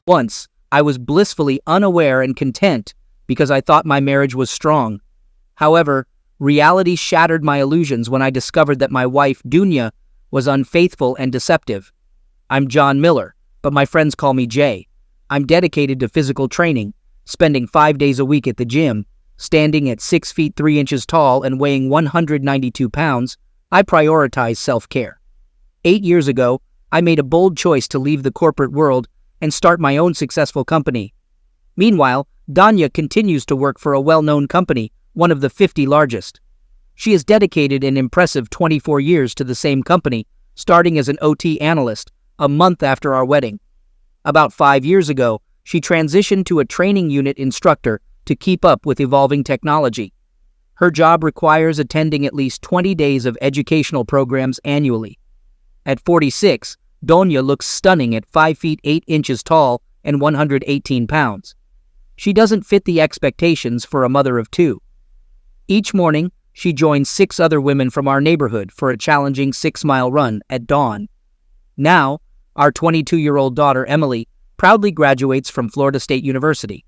Once, I was blissfully unaware and content because I thought my marriage was strong. However, reality shattered my illusions when I discovered that my wife, Dunya, was unfaithful and deceptive. I'm John Miller, but my friends call me Jay. I'm dedicated to physical training, spending 5 days a week at the gym. Standing at 6 feet 3 inches tall and weighing 192 pounds, I prioritize self-care. 8 years ago, I made a bold choice to leave the corporate world and start my own successful company. Meanwhile, Danya continues to work for a well-known company, one of the 50 largest. She has dedicated an impressive 24 years to the same company, starting as an OT analyst a month after our wedding. About 5 years ago, she transitioned to a training unit instructor to keep up with evolving technology. Her job requires attending at least 20 days of educational programs annually. At 46, Donya looks stunning at 5 feet 8 inches tall and 118 pounds. She doesn't fit the expectations for a mother of 2. Each morning, she joins 6 other women from our neighborhood for a challenging 6-mile run at dawn. Now, our 22-year-old daughter, Emily, proudly graduates from Florida State University.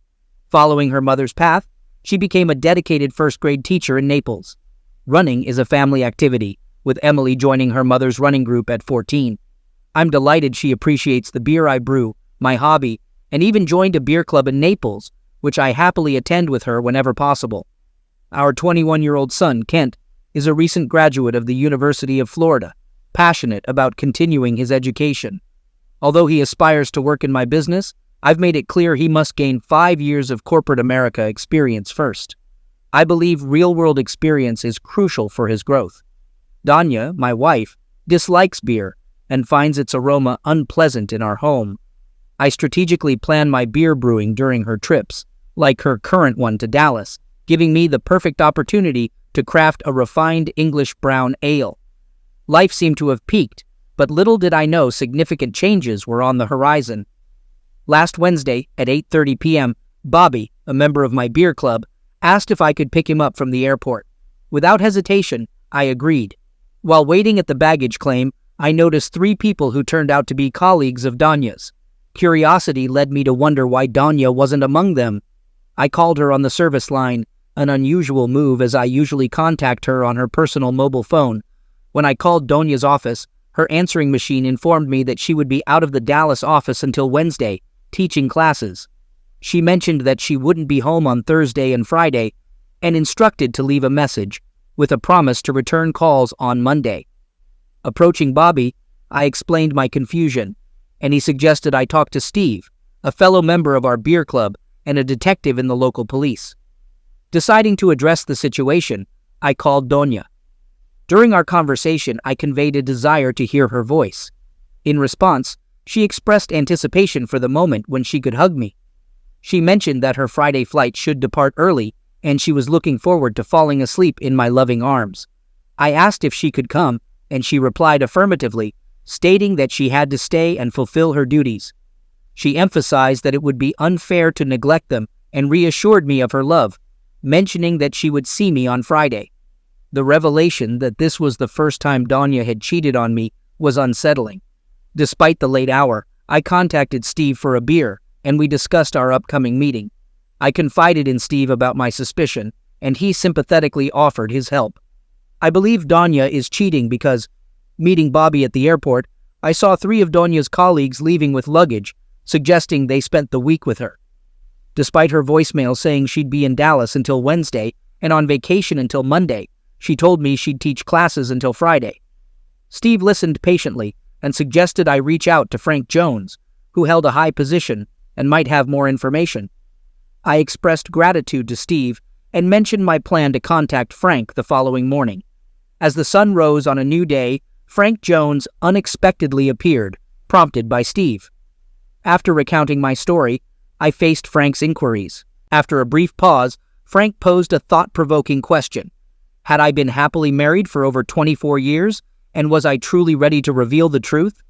Following her mother's path, she became a dedicated first-grade teacher in Naples. Running is a family activity, with Emily joining her mother's running group at 14. I'm delighted she appreciates the beer I brew, my hobby, and even joined a beer club in Naples, which I happily attend with her whenever possible. Our 21-year-old son, Kent, is a recent graduate of the University of Florida, passionate about continuing his education. Although he aspires to work in my business, I've made it clear he must gain 5 years of corporate America experience first. I believe real-world experience is crucial for his growth. Danya, my wife, dislikes beer and finds its aroma unpleasant in our home. I strategically plan my beer brewing during her trips, like her current one to Dallas, giving me the perfect opportunity to craft a refined English brown ale. Life seemed to have peaked, but little did I know significant changes were on the horizon. Last Wednesday at 8:30 p.m., Bobby, a member of my beer club, asked if I could pick him up from the airport. Without hesitation, I agreed. While waiting at the baggage claim, I noticed 3 people who turned out to be colleagues of Danya's. Curiosity led me to wonder why Danya wasn't among them. I called her on the service line, an unusual move as I usually contact her on her personal mobile phone. When I called Danya's office, her answering machine informed me that she would be out of the Dallas office until Wednesday, teaching classes. She mentioned that she wouldn't be home on Thursday and Friday, and instructed to leave a message, with a promise to return calls on Monday. Approaching Bobby, I explained my confusion, and he suggested I talk to Steve, a fellow member of our beer club and a detective in the local police. Deciding to address the situation, I called Donya. During our conversation, I conveyed a desire to hear her voice. In response, she expressed anticipation for the moment when she could hug me. She mentioned that her Friday flight should depart early, and she was looking forward to falling asleep in my loving arms. I asked if she could come, and she replied affirmatively, stating that she had to stay and fulfill her duties. She emphasized that it would be unfair to neglect them and reassured me of her love, mentioning that she would see me on Friday. The revelation that this was the first time Danya had cheated on me was unsettling. Despite the late hour, I contacted Steve for a beer, and we discussed our upcoming meeting. I confided in Steve about my suspicion, and he sympathetically offered his help. I believe Danya is cheating because, meeting Bobby at the airport, I saw 3 of Danya's colleagues leaving with luggage, suggesting they spent the week with her. Despite her voicemail saying she'd be in Dallas until Wednesday and on vacation until Monday, she told me she'd teach classes until Friday. Steve listened patiently and suggested I reach out to Frank Jones, who held a high position and might have more information. I expressed gratitude to Steve and mentioned my plan to contact Frank the following morning. As the sun rose on a new day, Frank Jones unexpectedly appeared, prompted by Steve. After recounting my story, I faced Frank's inquiries. After a brief pause, Frank posed a thought-provoking question. Had I been happily married for over 24 years, and was I truly ready to reveal the truth?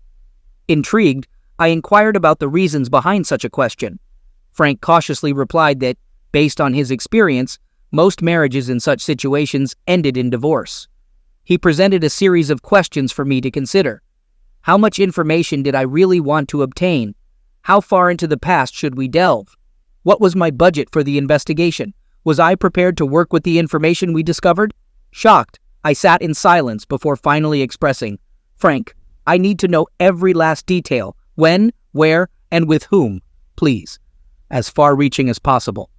Intrigued, I inquired about the reasons behind such a question. Frank cautiously replied that, based on his experience, most marriages in such situations ended in divorce. He presented a series of questions for me to consider. How much information did I really want to obtain? How far into the past should we delve? What was my budget for the investigation? Was I prepared to work with the information we discovered? Shocked, I sat in silence before finally expressing, "Frank, I need to know every last detail. When, where, and with whom, please. As far-reaching as possible.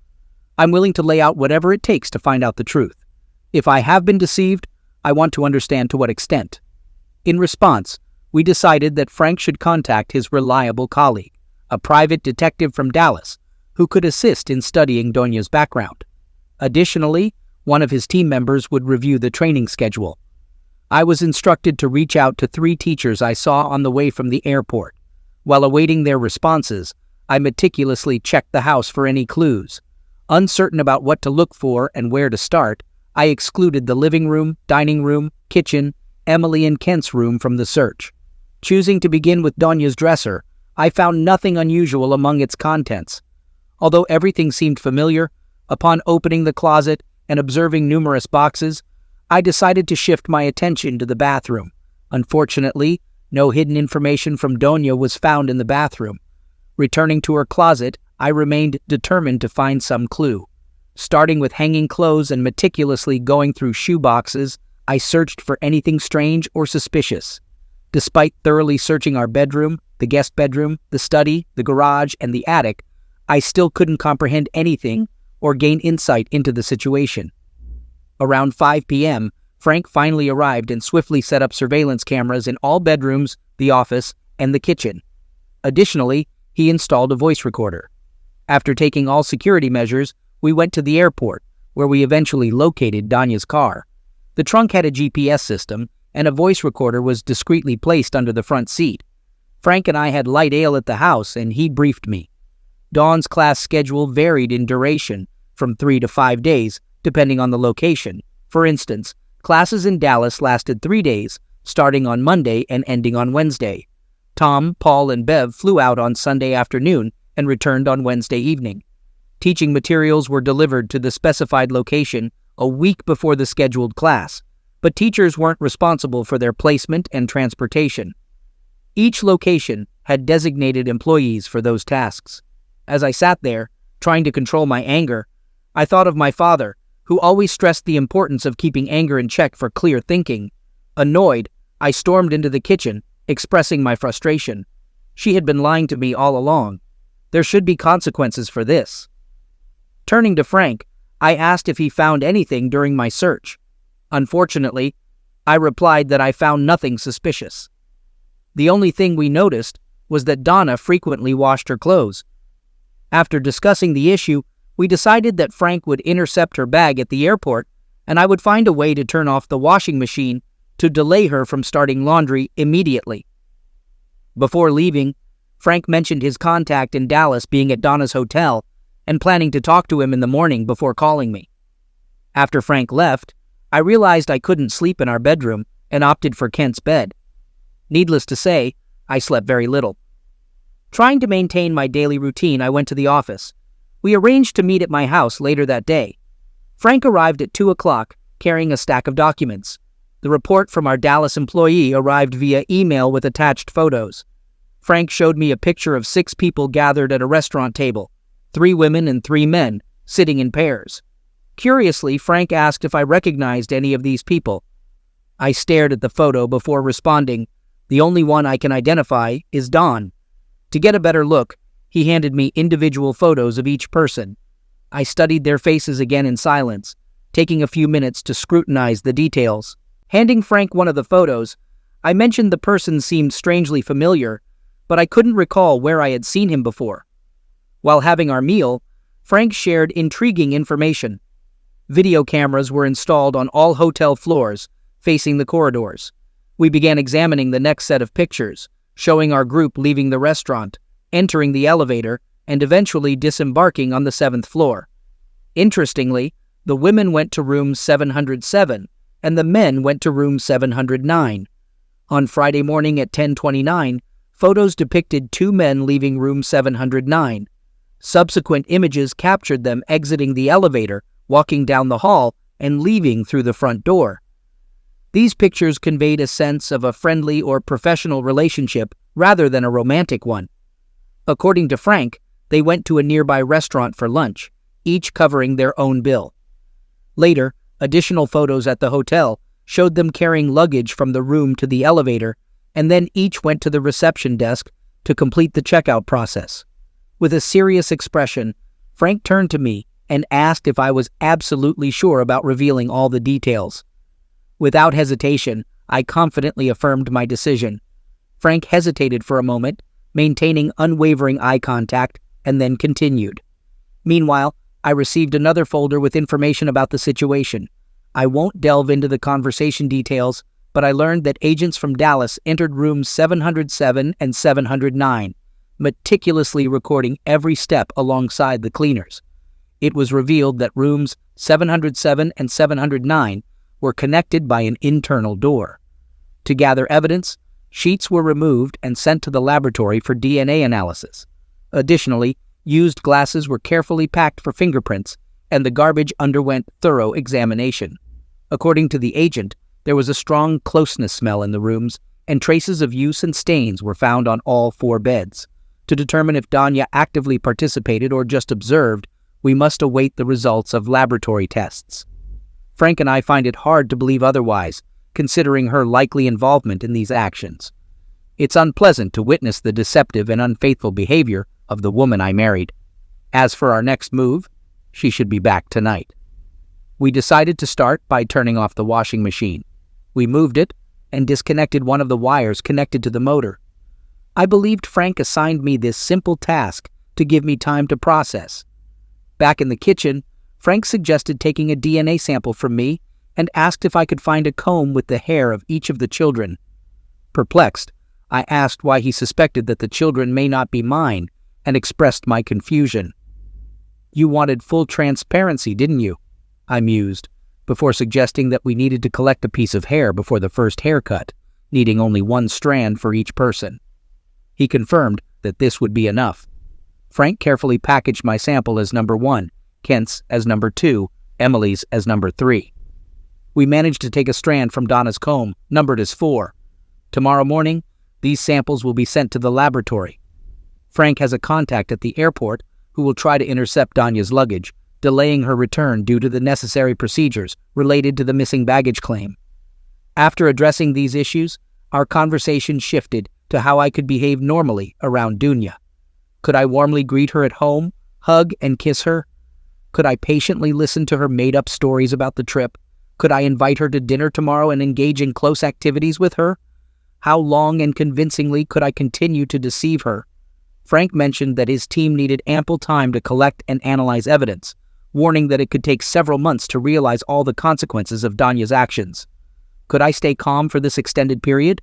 I'm willing to lay out whatever it takes to find out the truth. If I have been deceived, I want to understand to what extent." In response, we decided that Frank should contact his reliable colleague, a private detective from Dallas, who could assist in studying Donia's background. Additionally, one of his team members would review the training schedule. I was instructed to reach out to 3 teachers I saw on the way from the airport. While awaiting their responses, I meticulously checked the house for any clues. Uncertain about what to look for and where to start, I excluded the living room, dining room, kitchen, Emily and Kent's room from the search. Choosing to begin with Donia's dresser, I found nothing unusual among its contents. Although everything seemed familiar, upon opening the closet and observing numerous boxes, I decided to shift my attention to the bathroom. Unfortunately, no hidden information from Donia was found in the bathroom. Returning to her closet, I remained determined to find some clue. Starting with hanging clothes and meticulously going through shoe boxes, I searched for anything strange or suspicious. Despite thoroughly searching our bedroom, the guest bedroom, the study, the garage, and the attic, I still couldn't comprehend anything or gain insight into the situation. Around 5 p.m., Frank finally arrived and swiftly set up surveillance cameras in all bedrooms, the office, and the kitchen. Additionally, he installed a voice recorder. After taking all security measures, we went to the airport, where we eventually located Donia's car. The trunk had a GPS system, and a voice recorder was discreetly placed under the front seat. Frank and I had light ale at the house, and he briefed me. Dawn's class schedule varied in duration, from 3 to 5 days, depending on the location. For instance, classes in Dallas lasted 3 days, starting on Monday and ending on Wednesday. Tom, Paul, and Bev flew out on Sunday afternoon and returned on Wednesday evening. Teaching materials were delivered to the specified location a week before the scheduled class, but teachers weren't responsible for their placement and transportation. Each location had designated employees for those tasks. As I sat there, trying to control my anger, I thought of my father, who always stressed the importance of keeping anger in check for clear thinking. Annoyed, I stormed into the kitchen, expressing my frustration. She had been lying to me all along. There should be consequences for this. Turning to Frank, I asked if he found anything during my search. Unfortunately, I replied that I found nothing suspicious. The only thing we noticed was that Donna frequently washed her clothes. After discussing the issue, we decided that Frank would intercept her bag at the airport, and I would find a way to turn off the washing machine to delay her from starting laundry immediately. Before leaving, Frank mentioned his contact in Dallas being at Donna's hotel and planning to talk to him in the morning before calling me. After Frank left, I realized I couldn't sleep in our bedroom and opted for Kent's bed. Needless to say, I slept very little. Trying to maintain my daily routine, I went to the office. We arranged to meet at my house later that day. Frank arrived at 2 o'clock, carrying a stack of documents. The report from our Dallas employee arrived via email with attached photos. Frank showed me a picture of 6 people gathered at a restaurant table, 3 women and 3 men, sitting in pairs. Curiously, Frank asked if I recognized any of these people. I stared at the photo before responding, "The only one I can identify is Dawn." To get a better look, he handed me individual photos of each person. I studied their faces again in silence, taking a few minutes to scrutinize the details. Handing Frank one of the photos, I mentioned the person seemed strangely familiar, but I couldn't recall where I had seen him before. While having our meal, Frank shared intriguing information. Video cameras were installed on all hotel floors, facing the corridors. We began examining the next set of pictures, showing our group leaving the restaurant, entering the elevator, and eventually disembarking on the 7th floor. Interestingly, the women went to room 707, and the men went to room 709. On Friday morning at 10:29, photos depicted 2 men leaving room 709. Subsequent images captured them exiting the elevator, walking down the hall, and leaving through the front door. These pictures conveyed a sense of a friendly or professional relationship rather than a romantic one. According to Frank, they went to a nearby restaurant for lunch, each covering their own bill. Later, additional photos at the hotel showed them carrying luggage from the room to the elevator, and then each went to the reception desk to complete the checkout process. With a serious expression, Frank turned to me and asked if I was absolutely sure about revealing all the details. Without hesitation, I confidently affirmed my decision. Frank hesitated for a moment, maintaining unwavering eye contact, and then continued. Meanwhile, I received another folder with information about the situation. I won't delve into the conversation details, but I learned that agents from Dallas entered rooms 707 and 709, meticulously recording every step alongside the cleaners. It was revealed that rooms 707 and 709 were connected by an internal door. To gather evidence, sheets were removed and sent to the laboratory for DNA analysis. Additionally, used glasses were carefully packed for fingerprints, and the garbage underwent thorough examination. According to the agent, there was a strong closeness smell in the rooms, and traces of use and stains were found on all 4 beds. To determine if Danya actively participated or just observed, we must await the results of laboratory tests. Frank and I find it hard to believe otherwise, considering her likely involvement in these actions. It's unpleasant to witness the deceptive and unfaithful behavior of the woman I married. As for our next move, she should be back tonight. We decided to start by turning off the washing machine. We moved it and disconnected one of the wires connected to the motor. I believed Frank assigned me this simple task to give me time to process. Back in the kitchen, Frank suggested taking a DNA sample from me and asked if I could find a comb with the hair of each of the children. Perplexed, I asked why he suspected that the children may not be mine and expressed my confusion. "You wanted full transparency, didn't you?" I mused, before suggesting that we needed to collect a piece of hair before the first haircut, needing only 1 strand for each person. He confirmed that this would be enough. Frank carefully packaged my sample as number 1, Kent's as number 2, Emily's as number 3. We managed to take a strand from Donna's comb, numbered as 4. Tomorrow morning, these samples will be sent to the laboratory. Frank has a contact at the airport who will try to intercept Danya's luggage, delaying her return due to the necessary procedures related to the missing baggage claim. After addressing these issues, our conversation shifted to how I could behave normally around Dunya. Could I warmly greet her at home, hug and kiss her? Could I patiently listen to her made-up stories about the trip? Could I invite her to dinner tomorrow and engage in close activities with her? How long and convincingly could I continue to deceive her? Frank mentioned that his team needed ample time to collect and analyze evidence, warning that it could take several months to realize all the consequences of Danya's actions. Could I stay calm for this extended period?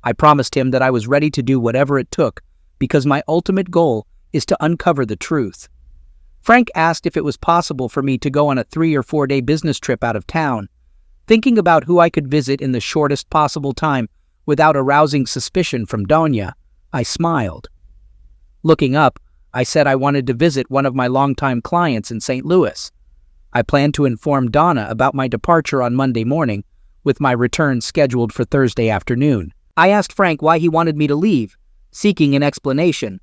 I promised him that I was ready to do whatever it took, because my ultimate goal is to uncover the truth. Frank asked if it was possible for me to go on a 3 or 4 day business trip out of town. Thinking about who I could visit in the shortest possible time without arousing suspicion from Danya, I smiled. Looking up, I said I wanted to visit one of my longtime clients in St. Louis. I planned to inform Donna about my departure on Monday morning, with my return scheduled for Thursday afternoon. I asked Frank why he wanted me to leave, seeking an explanation.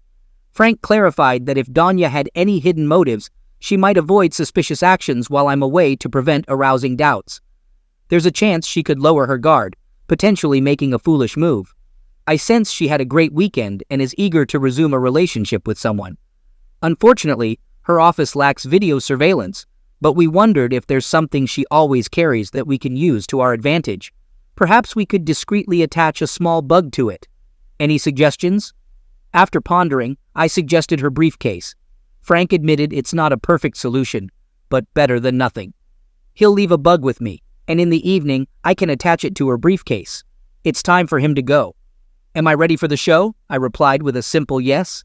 Frank clarified that if Danya had any hidden motives, she might avoid suspicious actions while I'm away to prevent arousing doubts. There's a chance she could lower her guard, potentially making a foolish move. I sense she had a great weekend and is eager to resume a relationship with someone. Unfortunately, her office lacks video surveillance, but we wondered if there's something she always carries that we can use to our advantage. Perhaps we could discreetly attach a small bug to it. Any suggestions? After pondering, I suggested her briefcase. Frank admitted it's not a perfect solution, but better than nothing. He'll leave a bug with me, and in the evening, I can attach it to her briefcase. It's time for him to go. Am I ready for the show? I replied with a simple yes.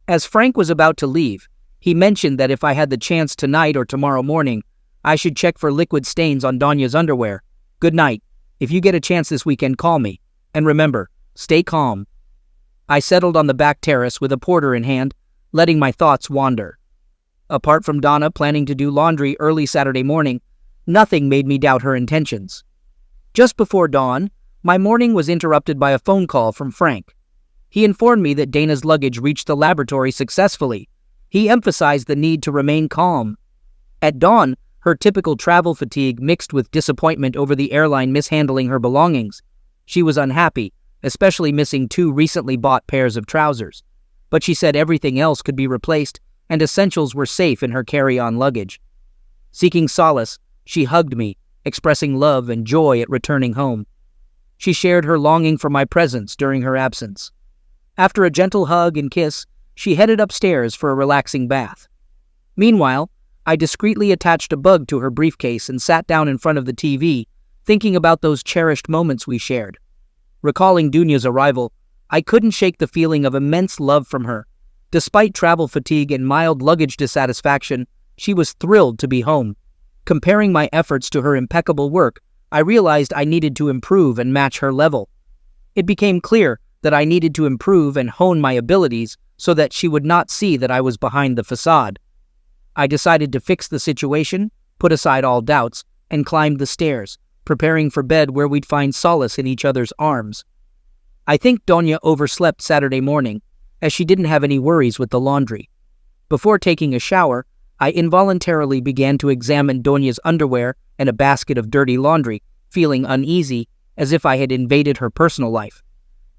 As Frank was about to leave, he mentioned that if I had the chance tonight or tomorrow morning, I should check for liquid stains on Danya's underwear. Good night. If you get a chance this weekend, call me. And remember, stay calm. I settled on the back terrace with a porter in hand, letting my thoughts wander. Apart from Donna planning to do laundry early Saturday morning, nothing made me doubt her intentions. Just before dawn, my morning was interrupted by a phone call from Frank. He informed me that Dana's luggage reached the laboratory successfully. He emphasized the need to remain calm. At dawn, her typical travel fatigue mixed with disappointment over the airline mishandling her belongings. She was unhappy, especially missing 2 recently bought pairs of trousers. But she said everything else could be replaced and essentials were safe in her carry-on luggage. Seeking solace, she hugged me, expressing love and joy at returning home. She shared her longing for my presence during her absence. After a gentle hug and kiss, she headed upstairs for a relaxing bath. Meanwhile, I discreetly attached a bug to her briefcase and sat down in front of the TV, thinking about those cherished moments we shared. Recalling Dunya's arrival, I couldn't shake the feeling of immense love from her. Despite travel fatigue and mild luggage dissatisfaction, she was thrilled to be home. Comparing my efforts to her impeccable work, I realized I needed to improve and match her level. It became clear that I needed to improve and hone my abilities so that she would not see that I was behind the facade. I decided to fix the situation, put aside all doubts, and climbed the stairs, preparing for bed where we'd find solace in each other's arms. I think Donya overslept Saturday morning, as she didn't have any worries with the laundry. Before taking a shower, I involuntarily began to examine Donya's underwear and a basket of dirty laundry, feeling uneasy, as if I had invaded her personal life.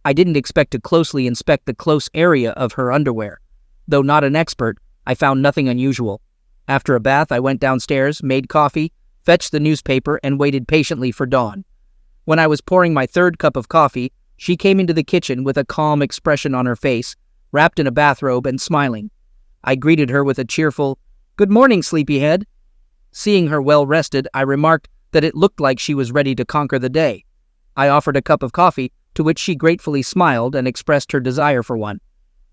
I didn't expect to closely inspect the close area of her underwear. Though not an expert, I found nothing unusual. After a bath, I went downstairs, made coffee, fetched the newspaper, and waited patiently for dawn. When I was pouring my 3rd cup of coffee, she came into the kitchen with a calm expression on her face, wrapped in a bathrobe and smiling. I greeted her with a cheerful, "Good morning, sleepyhead." Seeing her well-rested, I remarked that it looked like she was ready to conquer the day. I offered a cup of coffee, to which she gratefully smiled and expressed her desire for one.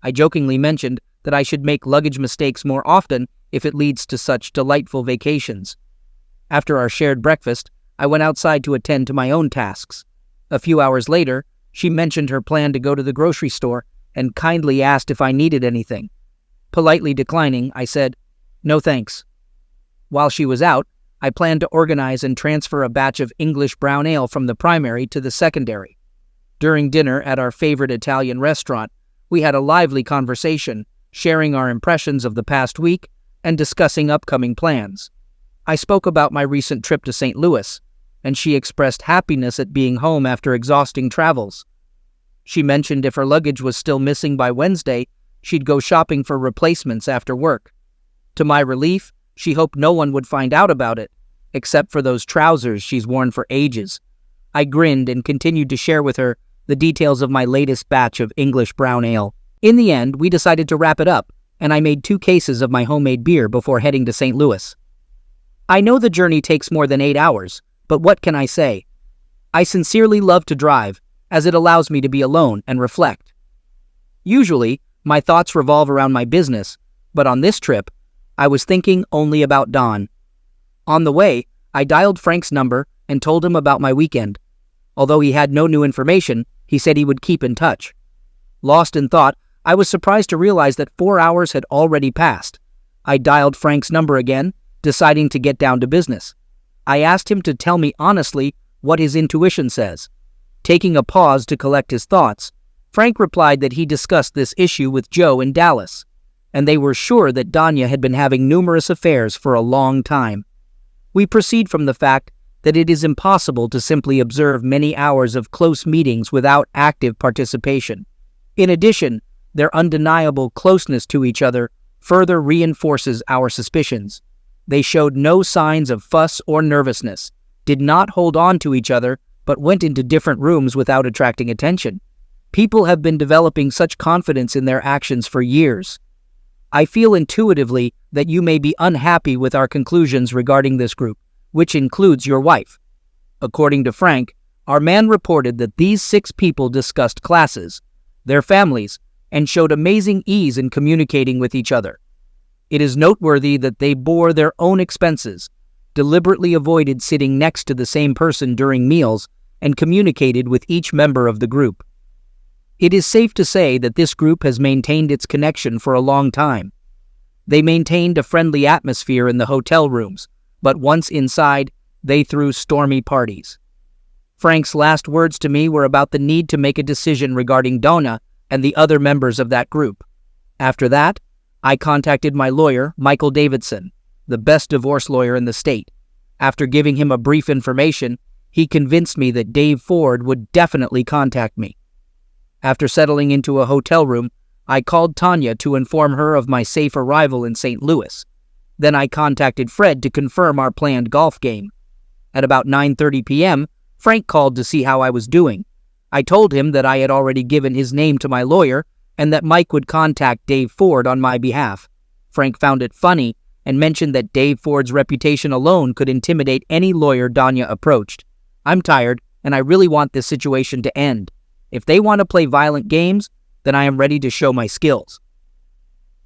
I jokingly mentioned that I should make luggage mistakes more often if it leads to such delightful vacations. After our shared breakfast, I went outside to attend to my own tasks. A few hours later, she mentioned her plan to go to the grocery store and kindly asked if I needed anything. Politely declining, I said, "No thanks." While she was out, I planned to organize and transfer a batch of English brown ale from the primary to the secondary. During dinner at our favorite Italian restaurant, we had a lively conversation, sharing our impressions of the past week and discussing upcoming plans. I spoke about my recent trip to St. Louis, and she expressed happiness at being home after exhausting travels. She mentioned if her luggage was still missing by Wednesday, she'd go shopping for replacements after work. To my relief, she hoped no one would find out about it, except for those trousers she's worn for ages. I grinned and continued to share with her the details of my latest batch of English brown ale. In the end, we decided to wrap it up, and I made 2 cases of my homemade beer before heading to St. Louis. I know the journey takes more than 8 hours, but what can I say? I sincerely love to drive, as it allows me to be alone and reflect. Usually, my thoughts revolve around my business, but on this trip, I was thinking only about Don. On the way, I dialed Frank's number and told him about my weekend. Although he had no new information, he said he would keep in touch. Lost in thought, I was surprised to realize that 4 hours had already passed. I dialed Frank's number again, deciding to get down to business. I asked him to tell me honestly what his intuition says. Taking a pause to collect his thoughts, Frank replied that he discussed this issue with Joe in Dallas, and they were sure that Donya had been having numerous affairs for a long time. We proceed from the fact that it is impossible to simply observe many hours of close meetings without active participation. In addition, their undeniable closeness to each other further reinforces our suspicions. They showed no signs of fuss or nervousness, did not hold on to each other, but went into different rooms without attracting attention. People have been developing such confidence in their actions for years. I feel intuitively that you may be unhappy with our conclusions regarding this group, which includes your wife. According to Frank, our man reported that these 6 people discussed classes, their families, and showed amazing ease in communicating with each other. It is noteworthy that they bore their own expenses, deliberately avoided sitting next to the same person during meals, and communicated with each member of the group. It is safe to say that this group has maintained its connection for a long time. They maintained a friendly atmosphere in the hotel rooms, but once inside, they threw stormy parties. Frank's last words to me were about the need to make a decision regarding Donna and the other members of that group. After that, I contacted my lawyer, Michael Davidson, the best divorce lawyer in the state. After giving him a brief information, he convinced me that Dave Ford would definitely contact me. After settling into a hotel room, I called Tanya to inform her of my safe arrival in St. Louis. Then I contacted Fred to confirm our planned golf game. At about 9:30 p.m., Frank called to see how I was doing. I told him that I had already given his name to my lawyer and that Mike would contact Dave Ford on my behalf. Frank found it funny and mentioned that Dave Ford's reputation alone could intimidate any lawyer Danya approached. I'm tired, and I really want this situation to end. If they want to play violent games, then I am ready to show my skills.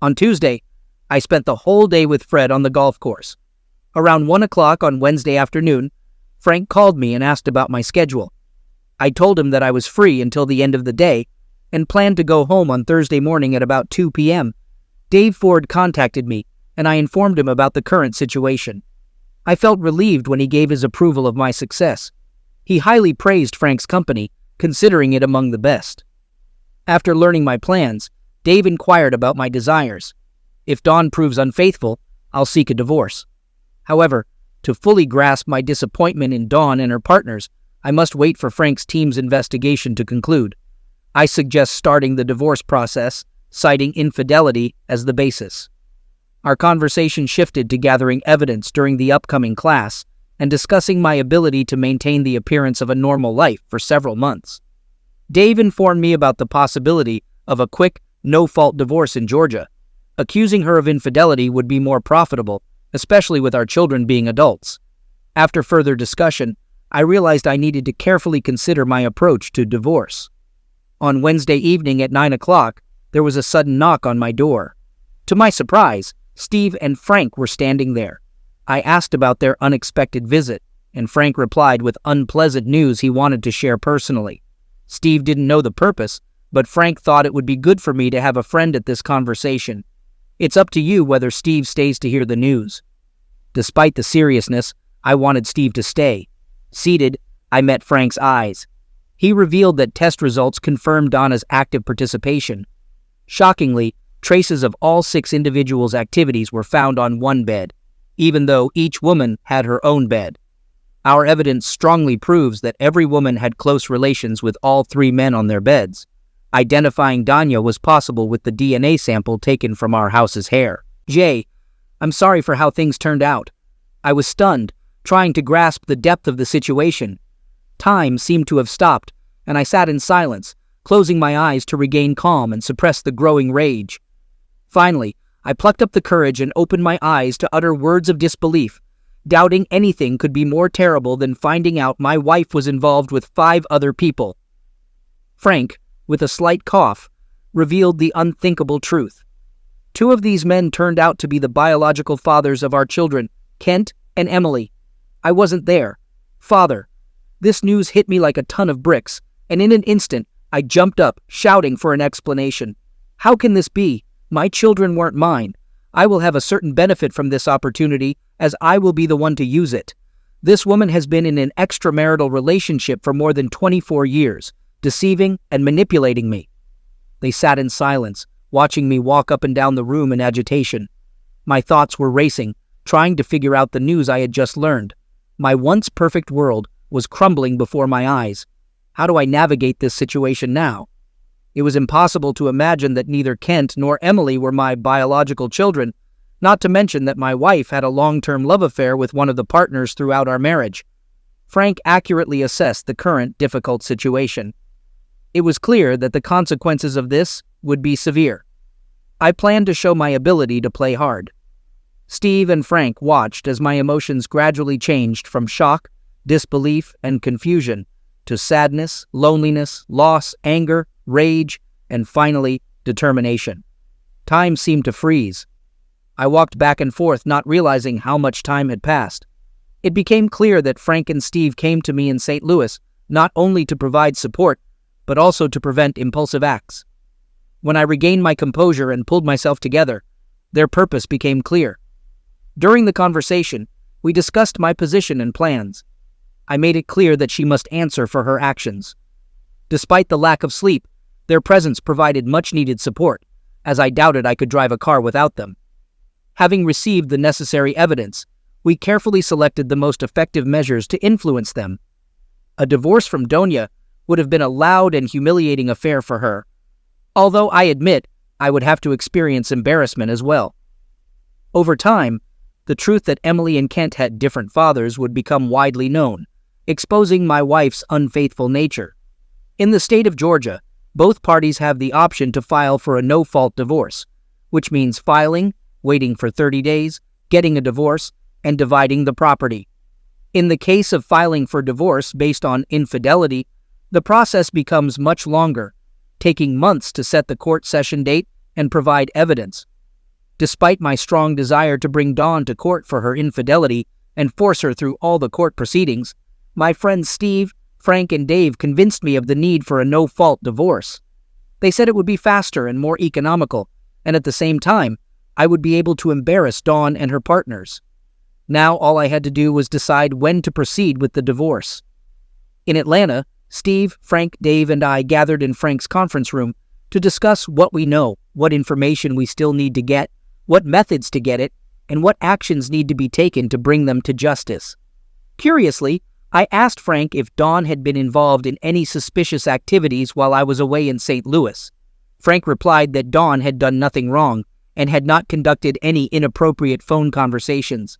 On Tuesday, I spent the whole day with Fred on the golf course. Around 1 o'clock on Wednesday afternoon, Frank called me and asked about my schedule. I told him that I was free until the end of the day and planned to go home on Thursday morning at about 2 p.m. Dave Ford contacted me, and I informed him about the current situation. I felt relieved when he gave his approval of my success. He highly praised Frank's company, considering it among the best. After learning my plans, Dave inquired about my desires. If Dawn proves unfaithful, I'll seek a divorce. However, to fully grasp my disappointment in Dawn and her partners, I must wait for Frank's team's investigation to conclude. I suggest starting the divorce process, citing infidelity as the basis. Our conversation shifted to gathering evidence during the upcoming class and discussing my ability to maintain the appearance of a normal life for several months. Dave informed me about the possibility of a quick, no-fault divorce in Georgia. Accusing her of infidelity would be more profitable, especially with our children being adults. After further discussion, I realized I needed to carefully consider my approach to divorce. On Wednesday evening at 9 o'clock, there was a sudden knock on my door. To my surprise, Steve and Frank were standing there. I asked about their unexpected visit, and Frank replied with unpleasant news he wanted to share personally. Steve didn't know the purpose, but Frank thought it would be good for me to have a friend at this conversation. It's up to you whether Steve stays to hear the news. Despite the seriousness, I wanted Steve to stay. Seated, I met Frank's eyes. He revealed that test results confirmed Donna's active participation. Shockingly, traces of all 6 individuals' activities were found on one bed, even though each woman had her own bed. Our evidence strongly proves that every woman had close relations with all 3 men on their beds. Identifying Danya was possible with the DNA sample taken from our house's hair. Jay, I'm sorry for how things turned out. I was stunned, trying to grasp the depth of the situation. Time seemed to have stopped, and I sat in silence, closing my eyes to regain calm and suppress the growing rage. Finally, I plucked up the courage and opened my eyes to utter words of disbelief, doubting anything could be more terrible than finding out my wife was involved with 5 other people. Frank, with a slight cough, revealed the unthinkable truth. 2 of these men turned out to be the biological fathers of our children, Kent and Emily. I wasn't there. Father. This news hit me like a ton of bricks, and in an instant, I jumped up, shouting for an explanation. How can this be? My children weren't mine. I will have a certain benefit from this opportunity, as I will be the one to use it. This woman has been in an extramarital relationship for more than 24 years, deceiving and manipulating me. They sat in silence, watching me walk up and down the room in agitation. My thoughts were racing, trying to figure out the news I had just learned. My once perfect world was crumbling before my eyes. How do I navigate this situation now? It was impossible to imagine that neither Kent nor Emily were my biological children, not to mention that my wife had a long-term love affair with one of the partners throughout our marriage. Frank accurately assessed the current difficult situation. It was clear that the consequences of this would be severe. I planned to show my ability to play hard. Steve and Frank watched as my emotions gradually changed from shock, disbelief, and confusion to sadness, loneliness, loss, anger, rage, and finally, determination. Time seemed to freeze. I walked back and forth, not realizing how much time had passed. It became clear that Frank and Steve came to me in St. Louis not only to provide support, but also to prevent impulsive acts. When I regained my composure and pulled myself together, their purpose became clear. During the conversation, we discussed my position and plans. I made it clear that she must answer for her actions. Despite the lack of sleep, Their presence provided much-needed support, as I doubted I could drive a car without them. Having received the necessary evidence, we carefully selected the most effective measures to influence them. A divorce from Doña would have been a loud and humiliating affair for her, although I admit I would have to experience embarrassment as well. Over time, the truth that Emily and Kent had different fathers would become widely known, exposing my wife's unfaithful nature. In the state of Georgia, both parties have the option to file for a no-fault divorce, which means filing, waiting for 30 days, getting a divorce, and dividing the property. In the case of filing for divorce based on infidelity, the process becomes much longer, taking months to set the court session date and provide evidence. Despite my strong desire to bring Dawn to court for her infidelity and force her through all the court proceedings, my friends Steve, Frank, and Dave convinced me of the need for a no-fault divorce. They said it would be faster and more economical, and at the same time, I would be able to embarrass Dawn and her partners. Now all I had to do was decide when to proceed with the divorce. In Atlanta, Steve, Frank, Dave, and I gathered in Frank's conference room to discuss what we know, what information we still need to get, what methods to get it, and what actions need to be taken to bring them to justice. Curiously, I asked Frank if Dawn had been involved in any suspicious activities while I was away in St. Louis. Frank replied that Dawn had done nothing wrong and had not conducted any inappropriate phone conversations.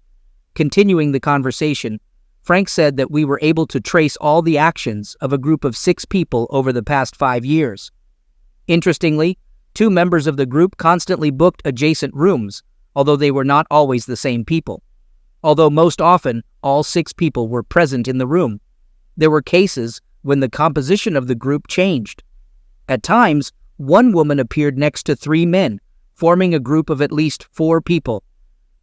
Continuing the conversation, Frank said that we were able to trace all the actions of a group of 6 people over the past 5 years. Interestingly, 2 members of the group constantly booked adjacent rooms, although they were not always the same people. Although most often, all 6 people were present in the room. There were cases when the composition of the group changed. At times, 1 woman appeared next to 3 men, forming a group of at least 4 people.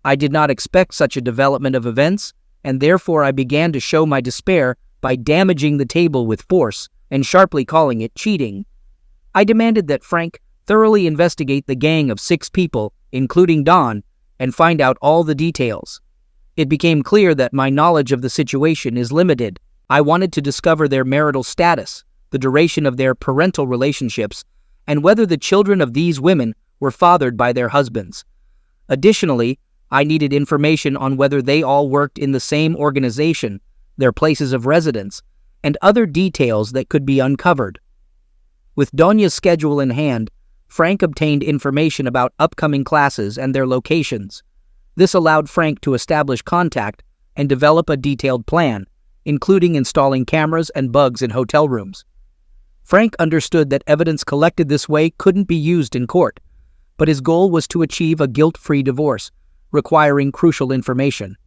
I did not expect such a development of events, and therefore I began to show my despair by damaging the table with force and sharply calling it cheating. I demanded that Frank thoroughly investigate the gang of 6 people, including Dawn, and find out all the details. It became clear that my knowledge of the situation is limited. I wanted to discover their marital status, the duration of their parental relationships, and whether the children of these women were fathered by their husbands. Additionally, I needed information on whether they all worked in the same organization, their places of residence, and other details that could be uncovered. With Donya's schedule in hand, Frank obtained information about upcoming classes and their locations. This allowed Frank to establish contact and develop a detailed plan, including installing cameras and bugs in hotel rooms. Frank understood that evidence collected this way couldn't be used in court, but his goal was to achieve a guilt-free divorce, requiring crucial information.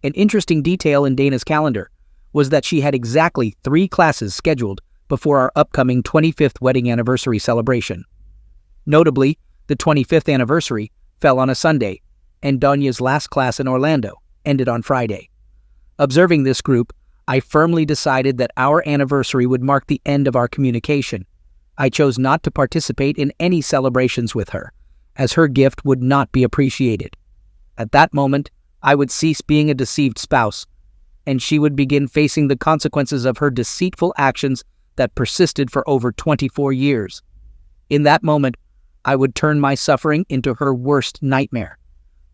An interesting detail in Dana's calendar was that she had exactly 3 classes scheduled before our upcoming 25th wedding anniversary celebration. Notably, the 25th anniversary fell on a Sunday, and Donya's last class in Orlando ended on Friday. Observing this group, I firmly decided that our anniversary would mark the end of our communication. I chose not to participate in any celebrations with her, as her gift would not be appreciated. At that moment, I would cease being a deceived spouse, and she would begin facing the consequences of her deceitful actions that persisted for over 24 years. In that moment, I would turn my suffering into her worst nightmare.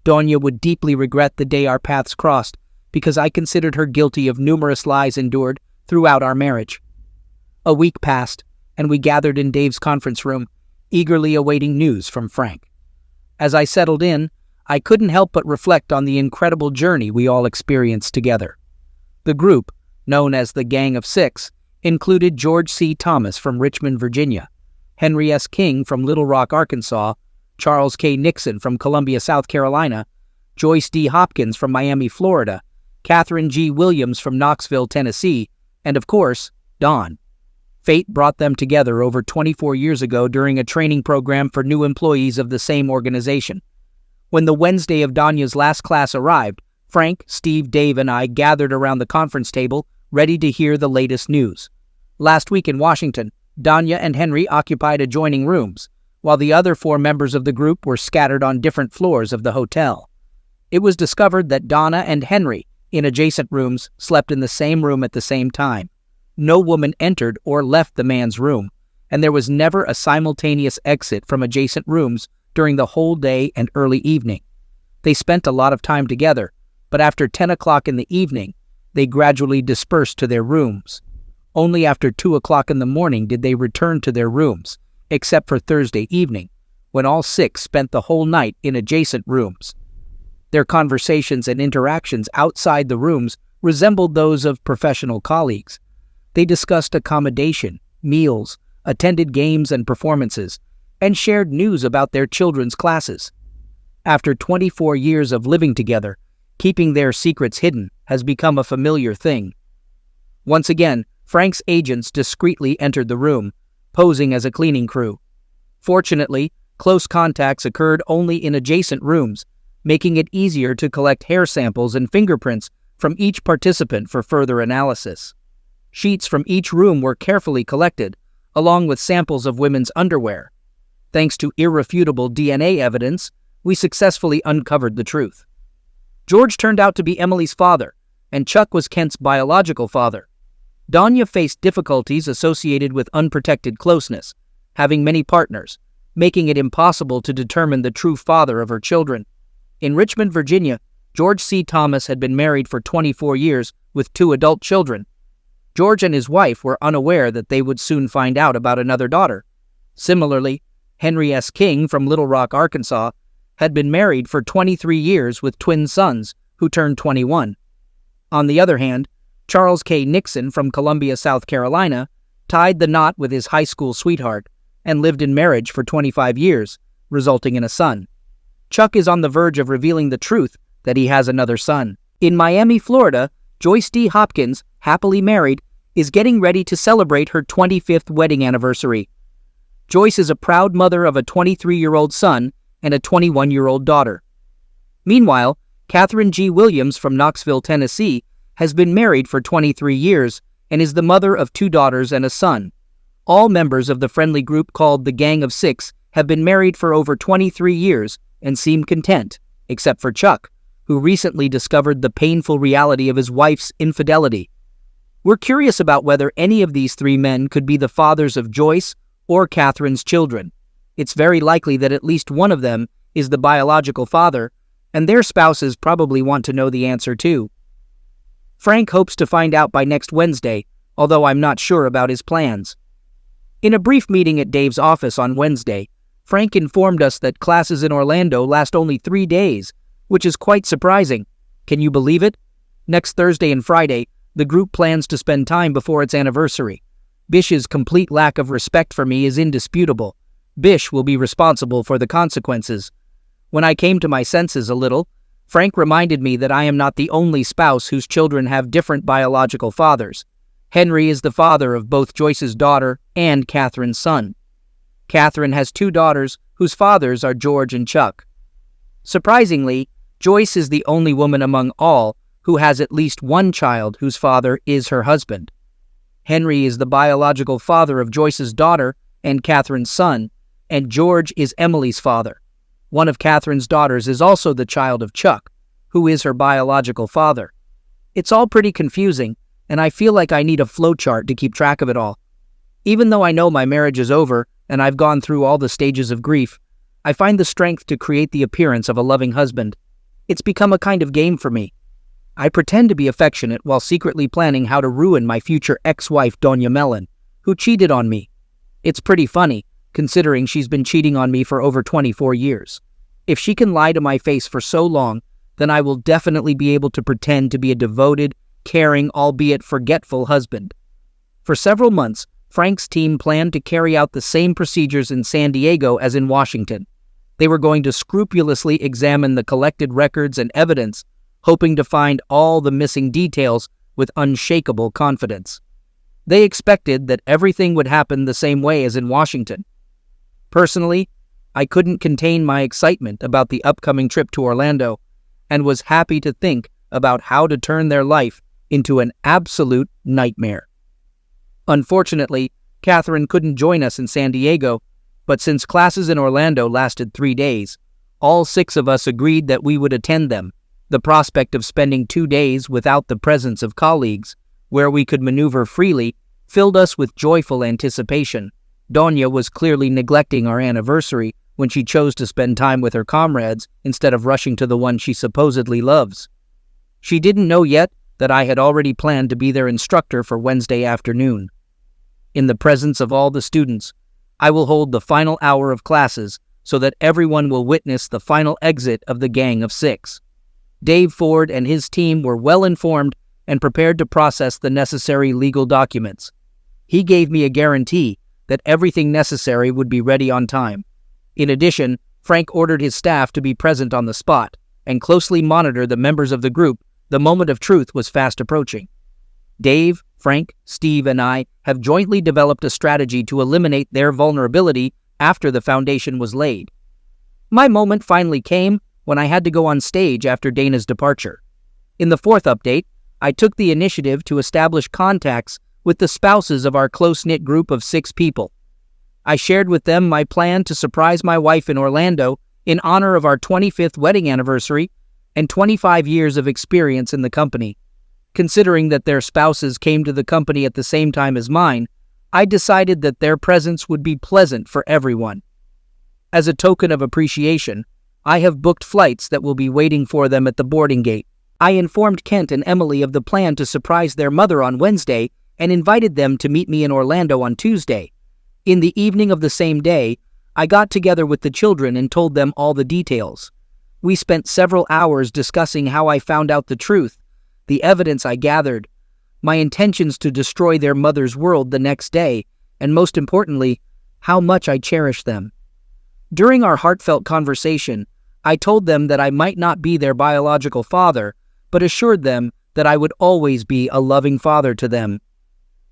Donya would deeply regret the day our paths crossed, because I considered her guilty of numerous lies endured throughout our marriage. A week passed, and we gathered in Dave's conference room, eagerly awaiting news from Frank. As I settled in, I couldn't help but reflect on the incredible journey we all experienced together. The group, known as the Gang of 6, included George C. Thomas from Richmond, Virginia, Henry S. King from Little Rock, Arkansas, Charles K. Nixon from Columbia, South Carolina, Joyce D. Hopkins from Miami, Florida, Catherine G. Williams from Knoxville, Tennessee, and of course, Dawn. Fate brought them together over 24 years ago during a training program for new employees of the same organization. When the Wednesday of Donya's last class arrived, Frank, Steve, Dave, and I gathered around the conference table, ready to hear the latest news. Last week in Washington, Donya and Henry occupied adjoining rooms, while the other 4 members of the group were scattered on different floors of the hotel. It was discovered that Donna and Henry, in adjacent rooms, slept in the same room at the same time. No woman entered or left the man's room, and there was never a simultaneous exit from adjacent rooms during the whole day and early evening. They spent a lot of time together, but after 10 o'clock in the evening, they gradually dispersed to their rooms. Only after 2 o'clock in the morning did they return to their rooms, except for Thursday evening, when all six spent the whole night in adjacent rooms. Their conversations and interactions outside the rooms resembled those of professional colleagues. They discussed accommodation, meals, attended games and performances, and shared news about their children's classes. After 24 years of living together, keeping their secrets hidden has become a familiar thing. Once again, Frank's agents discreetly entered the room, posing as a cleaning crew. Fortunately, close contacts occurred only in adjacent rooms, making it easier to collect hair samples and fingerprints from each participant for further analysis. Sheets from each room were carefully collected, along with samples of women's underwear. Thanks to irrefutable DNA evidence, we successfully uncovered the truth. George turned out to be Emily's father, and Chuck was Kent's biological father. Danya faced difficulties associated with unprotected closeness, having many partners, making it impossible to determine the true father of her children. In Richmond, Virginia, George C. Thomas had been married for 24 years with 2 adult children. George and his wife were unaware that they would soon find out about another daughter. Similarly, Henry S. King from Little Rock, Arkansas, had been married for 23 years with twin sons who turned 21. On the other hand, Charles K. Nixon from Columbia, South Carolina, tied the knot with his high school sweetheart and lived in marriage for 25 years, resulting in a son. Chuck is on the verge of revealing the truth that he has another son. In Miami, Florida, Joyce D. Hopkins, happily married, is getting ready to celebrate her 25th wedding anniversary. Joyce is a proud mother of a 23-year-old son and a 21-year-old daughter. Meanwhile, Catherine G. Williams from Knoxville, Tennessee, has been married for 23 years and is the mother of 2 daughters and a son. All members of the friendly group called the Gang of Six have been married for over 23 years and seem content, except for Chuck, who recently discovered the painful reality of his wife's infidelity. We're curious about whether any of these 3 men could be the fathers of Joyce or Catherine's children. It's very likely that at least one of them is the biological father, and their spouses probably want to know the answer too. Frank hopes to find out by next Wednesday, although I'm not sure about his plans. In a brief meeting at Dave's office on Wednesday, Frank informed us that classes in Orlando last only 3 days, which is quite surprising. Can you believe it? Next Thursday and Friday, the group plans to spend time before its anniversary. Bish's complete lack of respect for me is indisputable. Bish will be responsible for the consequences. When I came to my senses a little, Frank reminded me that I am not the only spouse whose children have different biological fathers. Henry is the father of both Joyce's daughter and Catherine's son. Catherine has 2 daughters whose fathers are George and Chuck. Surprisingly, Joyce is the only woman among all who has at least one child whose father is her husband. Henry is the biological father of Joyce's daughter and Catherine's son, and George is Emily's father. One of Catherine's daughters is also the child of Chuck, who is her biological father. It's all pretty confusing, and I feel like I need a flowchart to keep track of it all. Even though I know my marriage is over and I've gone through all the stages of grief, I find the strength to create the appearance of a loving husband. It's become a kind of game for me. I pretend to be affectionate while secretly planning how to ruin my future ex-wife Doña Melon, who cheated on me. It's pretty funny, considering she's been cheating on me for over 24 years. If she can lie to my face for so long, then I will definitely be able to pretend to be a devoted, caring, albeit forgetful husband. For several months, Frank's team planned to carry out the same procedures in San Diego as in Washington. They were going to scrupulously examine the collected records and evidence, hoping to find all the missing details with unshakable confidence. They expected that everything would happen the same way as in Washington. Personally, I couldn't contain my excitement about the upcoming trip to Orlando and was happy to think about how to turn their life into an absolute nightmare. Unfortunately, Catherine couldn't join us in San Diego, but since classes in Orlando lasted 3 days, all 6 of us agreed that we would attend them. The prospect of spending 2 days without the presence of colleagues, where we could maneuver freely, filled us with joyful anticipation. Donya was clearly neglecting our anniversary when she chose to spend time with her comrades instead of rushing to the one she supposedly loves. She didn't know yet that I had already planned to be their instructor for Wednesday afternoon. In the presence of all the students, I will hold the final hour of classes so that everyone will witness the final exit of the Gang of Six. Dave Ford and his team were well informed and prepared to process the necessary legal documents. He gave me a guarantee that everything necessary would be ready on time. In addition, Frank ordered his staff to be present on the spot and closely monitor the members of the group. The moment of truth was fast approaching. Dave, Frank, Steve, and I have jointly developed a strategy to eliminate their vulnerability after the foundation was laid. My moment finally came when I had to go on stage after Dana's departure. In the fourth update, I took the initiative to establish contacts with the spouses of our close-knit group of 6 people. I shared with them my plan to surprise my wife in Orlando in honor of our 25th wedding anniversary and 25 years of experience in the company. Considering that their spouses came to the company at the same time as mine, I decided that their presence would be pleasant for everyone. As a token of appreciation, I have booked flights that will be waiting for them at the boarding gate. I informed Kent and Emily of the plan to surprise their mother on Wednesday and invited them to meet me in Orlando on Tuesday. In the evening of the same day, I got together with the children and told them all the details. We spent several hours discussing how I found out the truth, the evidence I gathered, my intentions to destroy their mother's world the next day, and most importantly, how much I cherish them. During our heartfelt conversation, I told them that I might not be their biological father, but assured them that I would always be a loving father to them.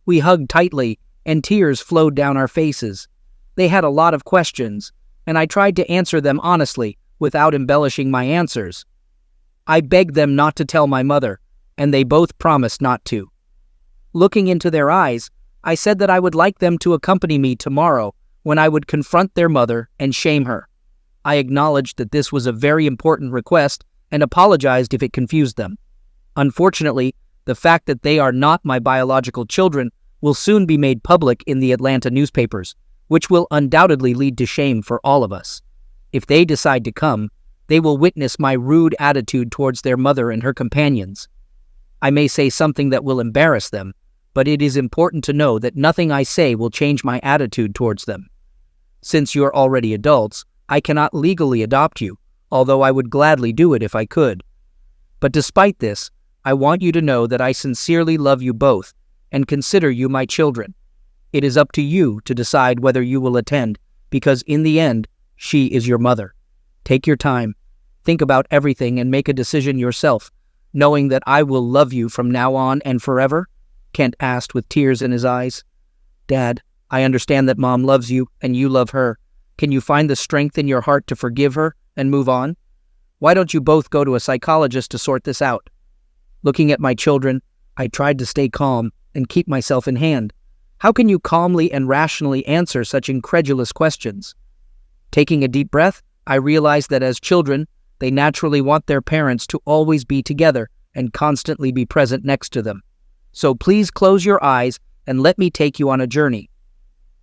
We hugged tightly, and tears flowed down our faces. They had a lot of questions, and I tried to answer them honestly, without embellishing my answers. I begged them not to tell my mother, and they both promised not to. Looking into their eyes, I said that I would like them to accompany me tomorrow when I would confront their mother and shame her. I acknowledged that this was a very important request and apologized if it confused them. Unfortunately, the fact that they are not my biological children will soon be made public in the Atlanta newspapers, which will undoubtedly lead to shame for all of us. If they decide to come, they will witness my rude attitude towards their mother and her companions. I may say something that will embarrass them, but it is important to know that nothing I say will change my attitude towards them. Since you're already adults, I cannot legally adopt you, although I would gladly do it if I could. But despite this, I want you to know that I sincerely love you both and consider you my children. It is up to you to decide whether you will attend, because in the end, she is your mother. Take your time, think about everything, and make a decision yourself, knowing that I will love you from now on and forever?" Kent asked with tears in his eyes. "Dad, I understand that Mom loves you and you love her. Can you find the strength in your heart to forgive her and move on? Why don't you both go to a psychologist to sort this out?" Looking at my children, I tried to stay calm and keep myself in hand. How can you calmly and rationally answer such incredulous questions? Taking a deep breath, I realized that as children, they naturally want their parents to always be together and constantly be present next to them. So please close your eyes and let me take you on a journey.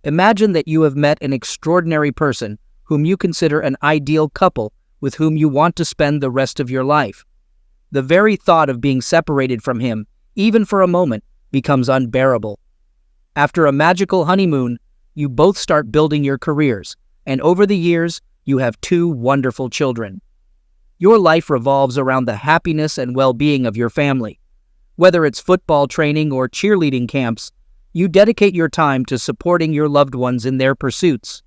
Imagine that you have met an extraordinary person whom you consider an ideal couple with whom you want to spend the rest of your life. The very thought of being separated from him, even for a moment, becomes unbearable. After a magical honeymoon, you both start building your careers, and over the years, you have 2 wonderful children. Your life revolves around the happiness and well-being of your family. Whether it's football training or cheerleading camps, you dedicate your time to supporting your loved ones in their pursuits.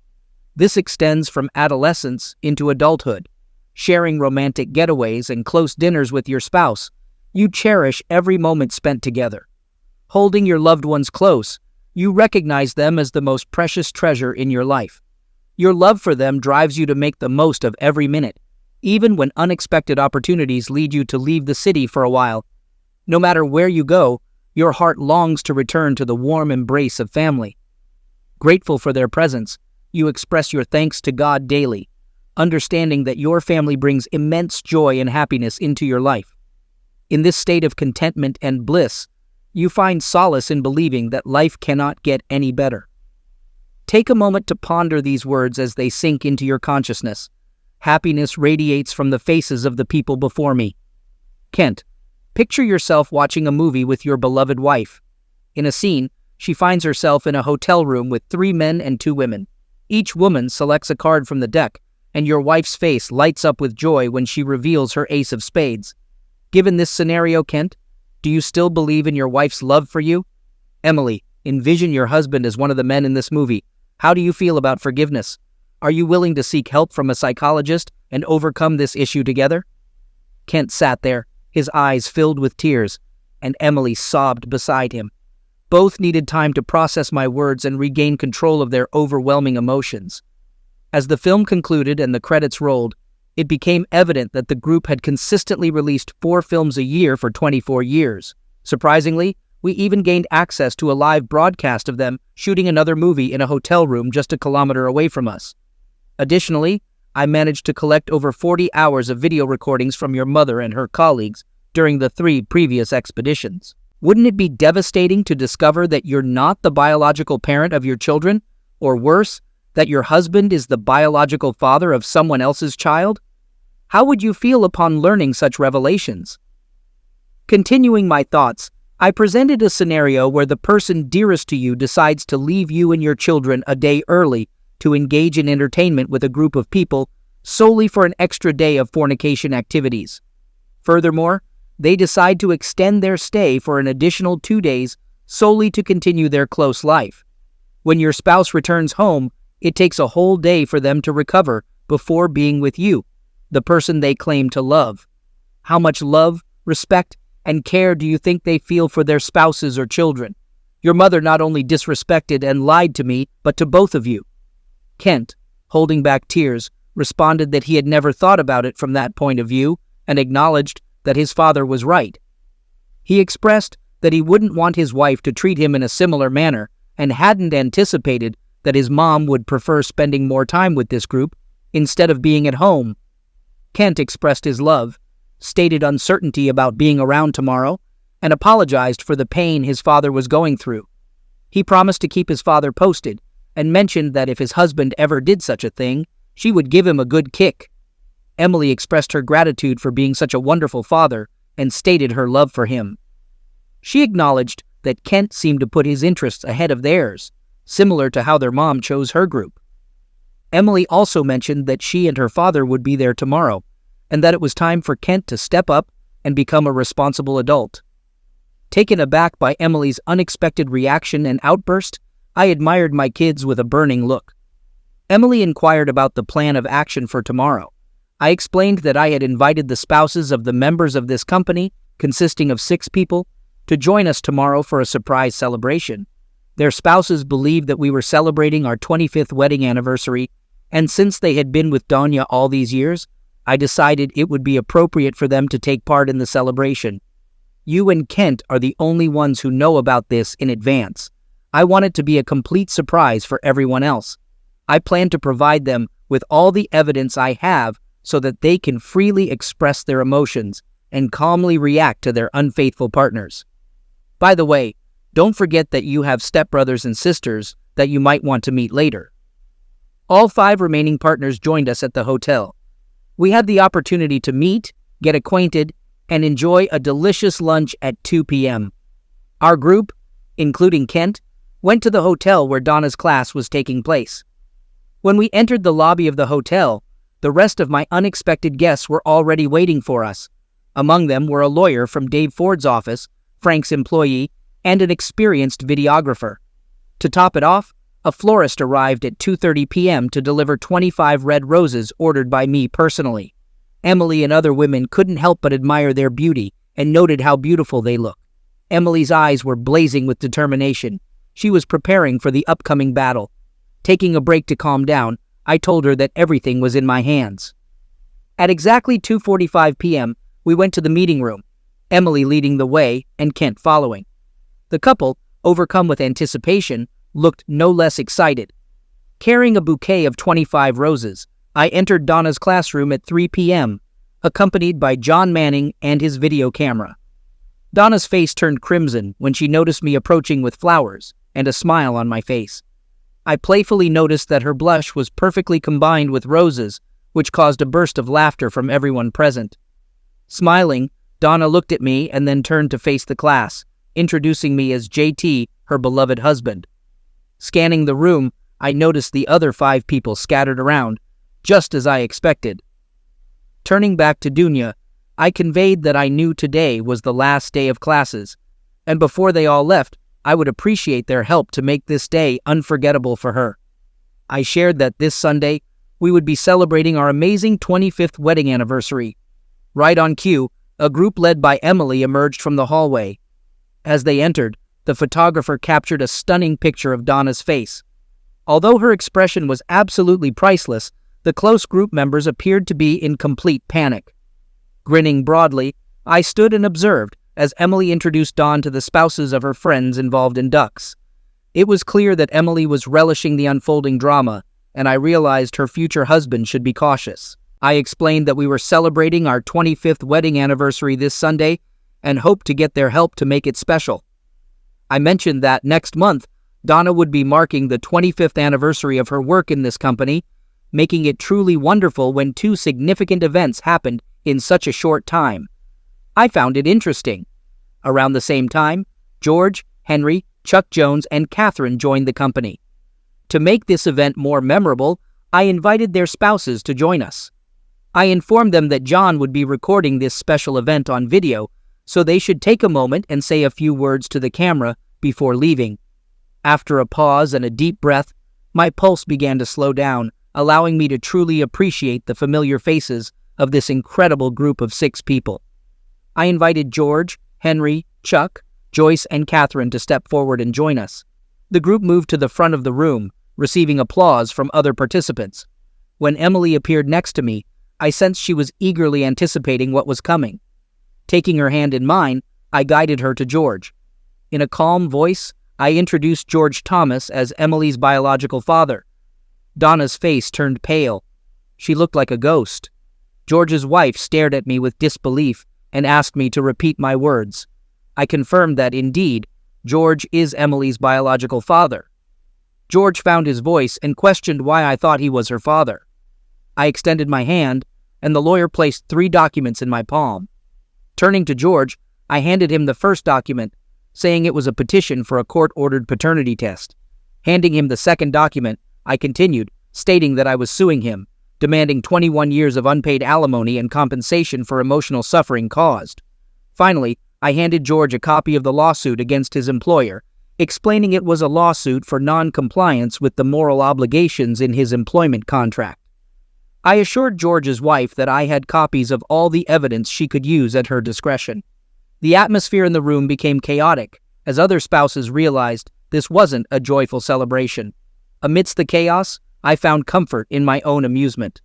This extends from adolescence into adulthood. Sharing romantic getaways and close dinners with your spouse, you cherish every moment spent together. Holding your loved ones close, you recognize them as the most precious treasure in your life. Your love for them drives you to make the most of every minute, even when unexpected opportunities lead you to leave the city for a while. No matter where you go, your heart longs to return to the warm embrace of family. Grateful for their presence, you express your thanks to God daily, understanding that your family brings immense joy and happiness into your life. In this state of contentment and bliss, you find solace in believing that life cannot get any better. Take a moment to ponder these words as they sink into your consciousness. Happiness radiates from the faces of the people before me. Kent, picture yourself watching a movie with your beloved wife. In a scene, she finds herself in a hotel room with 3 men and 2 women. Each woman selects a card from the deck, and your wife's face lights up with joy when she reveals her ace of spades. Given this scenario, Kent, do you still believe in your wife's love for you? Emily, envision your husband as one of the men in this movie. How do you feel about forgiveness? Are you willing to seek help from a psychologist and overcome this issue together? Kent sat there, his eyes filled with tears, and Emily sobbed beside him. Both needed time to process my words and regain control of their overwhelming emotions. As the film concluded and the credits rolled, it became evident that the group had consistently released 4 films a year for 24 years. Surprisingly, we even gained access to a live broadcast of them shooting another movie in a hotel room just a kilometer away from us. Additionally, I managed to collect over 40 hours of video recordings from your mother and her colleagues during the 3 previous expeditions. Wouldn't it be devastating to discover that you're not the biological parent of your children, or worse, that your husband is the biological father of someone else's child? How would you feel upon learning such revelations? Continuing my thoughts, I presented a scenario where the person dearest to you decides to leave you and your children a day early to engage in entertainment with a group of people solely for an extra day of fornication activities. Furthermore, they decide to extend their stay for an additional 2 days solely to continue their close life. When your spouse returns home, it takes a whole day for them to recover before being with you, the person they claim to love. How much love, respect, and care do you think they feel for their spouses or children? Your mother not only disrespected and lied to me, but to both of you. Kent, holding back tears, responded that he had never thought about it from that point of view and acknowledged that his father was right. He expressed that he wouldn't want his wife to treat him in a similar manner and hadn't anticipated that his mom would prefer spending more time with this group instead of being at home. Kent expressed his love, stated uncertainty about being around tomorrow, and apologized for the pain his father was going through. He promised to keep his father posted and mentioned that if his husband ever did such a thing, she would give him a good kick. Emily expressed her gratitude for being such a wonderful father and stated her love for him. She acknowledged that Kent seemed to put his interests ahead of theirs, similar to how their mom chose her group. Emily also mentioned that she and her father would be there tomorrow, and that it was time for Kent to step up and become a responsible adult. Taken aback by Emily's unexpected reaction and outburst, I admired my kids with a burning look. Emily inquired about the plan of action for tomorrow. I explained that I had invited the spouses of the members of this company, consisting of 6 people, to join us tomorrow for a surprise celebration. Their spouses believed that we were celebrating our 25th wedding anniversary, and since they had been with Danya all these years, I decided it would be appropriate for them to take part in the celebration. You and Kent are the only ones who know about this in advance. I want it to be a complete surprise for everyone else. I plan to provide them with all the evidence I have so that they can freely express their emotions and calmly react to their unfaithful partners. By the way, don't forget that you have stepbrothers and sisters that you might want to meet later. All 5 remaining partners joined us at the hotel. We had the opportunity to meet, get acquainted, and enjoy a delicious lunch at 2 p.m. Our group, including Kent, went to the hotel where Donna's class was taking place. When we entered the lobby of the hotel, the rest of my unexpected guests were already waiting for us. Among them were a lawyer from Dave Ford's office, Frank's employee, and an experienced videographer. To top it off, a florist arrived at 2:30 p.m. to deliver 25 red roses ordered by me personally. Emily and other women couldn't help but admire their beauty and noted how beautiful they looked. Emily's eyes were blazing with determination. She was preparing for the upcoming battle. Taking a break to calm down, I told her that everything was in my hands. At exactly 2:45 p.m., we went to the meeting room, Emily leading the way and Kent following. The couple, overcome with anticipation, looked no less excited. Carrying a bouquet of 25 roses, I entered Donna's classroom at 3 p.m., accompanied by John Manning and his video camera. Donna's face turned crimson when she noticed me approaching with flowers and a smile on my face. I playfully noticed that her blush was perfectly combined with roses, which caused a burst of laughter from everyone present. Smiling, Donna looked at me and then turned to face the class, introducing me as JT, her beloved husband. Scanning the room, I noticed the other 5 people scattered around, just as I expected. Turning back to Dunya, I conveyed that I knew today was the last day of classes, and before they all left, I would appreciate their help to make this day unforgettable for her. I shared that this Sunday, we would be celebrating our amazing 25th wedding anniversary. Right on cue, a group led by Emily emerged from the hallway. As they entered, the photographer captured a stunning picture of Donna's face. Although her expression was absolutely priceless, the close group members appeared to be in complete panic. Grinning broadly, I stood and observed as Emily introduced Dawn to the spouses of her friends involved in ducks. It was clear that Emily was relishing the unfolding drama, and I realized her future husband should be cautious. I explained that we were celebrating our 25th wedding anniversary this Sunday and hoped to get their help to make it special. I mentioned that next month, Donna would be marking the 25th anniversary of her work in this company, making it truly wonderful when 2 significant events happened in such a short time. I found it interesting. Around the same time, George, Henry, Chuck Jones, and Catherine joined the company. To make this event more memorable, I invited their spouses to join us. I informed them that John would be recording this special event on video, so they should take a moment and say a few words to the camera before leaving. After a pause and a deep breath, my pulse began to slow down, allowing me to truly appreciate the familiar faces of this incredible group of 6 people. I invited George, Henry, Chuck, Joyce, and Catherine to step forward and join us. The group moved to the front of the room, receiving applause from other participants. When Emily appeared next to me, I sensed she was eagerly anticipating what was coming. Taking her hand in mine, I guided her to George. In a calm voice, I introduced George Thomas as Emily's biological father. Donna's face turned pale. She looked like a ghost. George's wife stared at me with disbelief and asked me to repeat my words. I confirmed that, indeed, George is Emily's biological father. George found his voice and questioned why I thought he was her father. I extended my hand, and the lawyer placed 3 documents in my palm. Turning to George, I handed him the first document, saying it was a petition for a court-ordered paternity test. Handing him the second document, I continued, stating that I was suing him, demanding 21 years of unpaid alimony and compensation for emotional suffering caused. Finally, I handed George a copy of the lawsuit against his employer, explaining it was a lawsuit for non-compliance with the moral obligations in his employment contract. I assured George's wife that I had copies of all the evidence she could use at her discretion. The atmosphere in the room became chaotic, as other spouses realized this wasn't a joyful celebration. Amidst the chaos, I found comfort in my own amusement.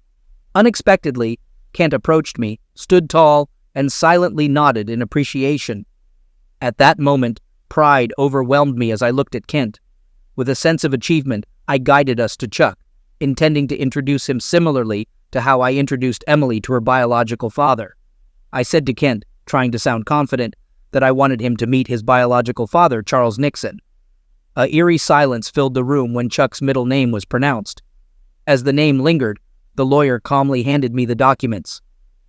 Unexpectedly, Kent approached me, stood tall, and silently nodded in appreciation. At that moment, pride overwhelmed me as I looked at Kent. With a sense of achievement, I guided us to Chuck, intending to introduce him similarly to how I introduced Emily to her biological father. I said to Kent, trying to sound confident, that I wanted him to meet his biological father, Charles Nixon. A eerie silence filled the room when Chuck's middle name was pronounced. As the name lingered, the lawyer calmly handed me the documents.